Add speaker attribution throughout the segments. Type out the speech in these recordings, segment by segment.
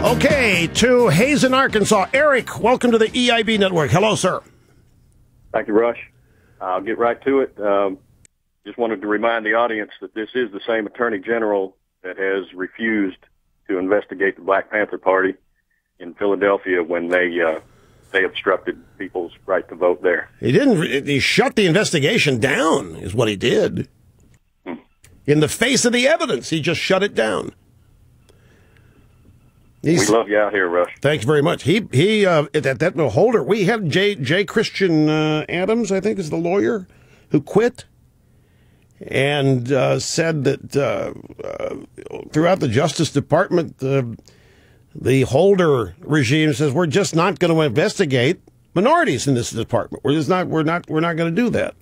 Speaker 1: Okay, to Hazen, Arkansas. Eric, welcome to the EIB Network. Hello, sir.
Speaker 2: Thank you, Rush. I'll get right to it. Just wanted to remind the audience that this is the same Attorney General that has refused to investigate the Black Panther Party in Philadelphia when they obstructed people's right to vote there.
Speaker 1: He didn't. He shut the investigation down, is what he did. In the face of the evidence, he just shut it down.
Speaker 2: We love you out here, Rush.
Speaker 1: Thank you very much. That Holder, we had J. Christian Adams, I think is the lawyer, who quit and said that throughout the Justice Department, the Holder regime says we're just not going to investigate minorities in this department. We're not going to do that.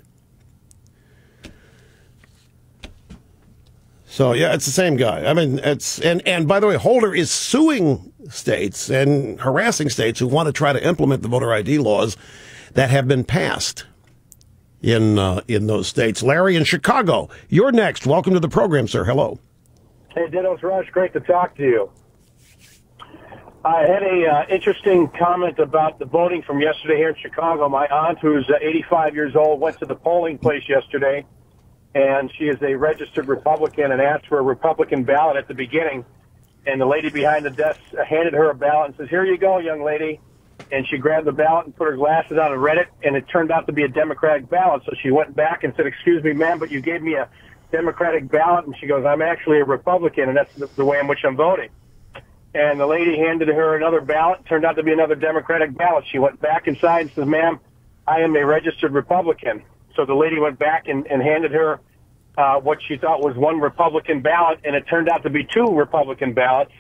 Speaker 1: So, yeah, it's the same guy. I mean, and by the way, Holder is suing states and harassing states who want to try to implement the voter ID laws that have been passed in those states. Larry in Chicago, you're next. Welcome to the program, sir. Hello.
Speaker 3: Hey, Dittos Rush. Great to talk to you. I had a interesting comment about the voting from yesterday here in Chicago. My aunt, who's 85 years old, went to the polling place yesterday, and she is a registered Republican and asked for a Republican ballot at the beginning. And the lady behind the desk handed her a ballot and says, "Here you go, young lady." And she grabbed the ballot and put her glasses on and read it, and it turned out to be a Democratic ballot. So she went back and said, "Excuse me, ma'am, but you gave me a Democratic ballot." And she goes, "I'm actually a Republican, and that's the way in which I'm voting." And the lady handed her another ballot. It turned out to be another Democratic ballot. She went back inside and says, "Ma'am, I am a registered Republican." So the lady went back and handed her what she thought was one Republican ballot, and it turned out to be two Republican ballots.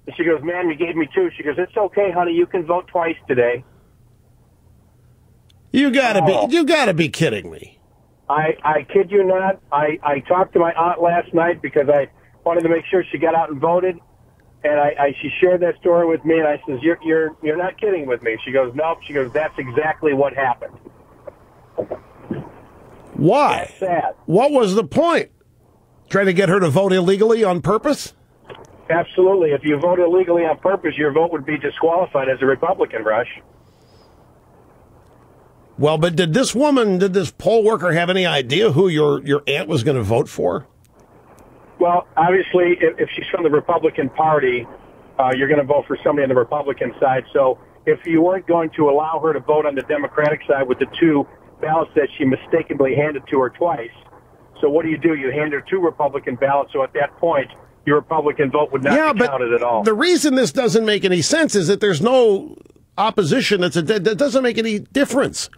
Speaker 3: And she goes, "Ma'am, you gave me two." She goes, "It's okay, honey. You can vote twice today."
Speaker 1: You gotta be kidding me.
Speaker 3: I kid you not. I talked to my aunt last night because I wanted to make sure she got out and voted. And she shared that story with me, and I says, "You're not kidding with me." She goes, "Nope." She goes, "That's exactly what happened."
Speaker 1: Why?
Speaker 3: That's sad.
Speaker 1: What was the point? Trying to get her to vote illegally on purpose?
Speaker 3: Absolutely. If you vote illegally on purpose, your vote would be disqualified as a Republican, Rush.
Speaker 1: Well, but did this poll worker have any idea who your aunt was going to vote for?
Speaker 3: Well, obviously, if she's from the Republican Party, you're going to vote for somebody on the Republican side. So if you weren't going to allow her to vote on the Democratic side with the two ballots that she mistakenly handed to her twice, so what do? You hand her two Republican ballots, so at that point, your Republican vote would not be counted at all.
Speaker 1: The reason this doesn't make any sense is that there's no opposition. That doesn't make any difference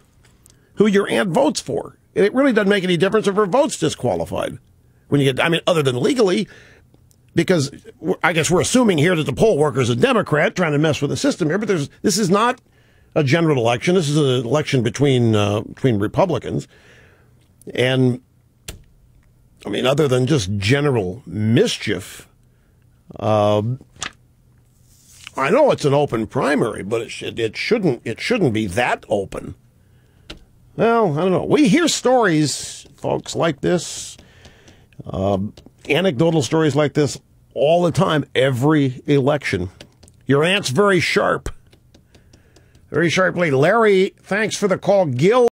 Speaker 1: who your aunt votes for. It really doesn't make any difference if her vote's disqualified. When you get, I mean, other than legally, because I guess we're assuming here that the poll worker is a Democrat trying to mess with the system here, but this is not a general election. This is an election between Republicans. And, I mean, other than just general mischief, I know it's an open primary, but it shouldn't be that open. Well, I don't know. We hear stories, folks, like this, anecdotal stories like this all the time, every election. Your aunt's very sharp. Very sharply. Larry, thanks for the call. Gil.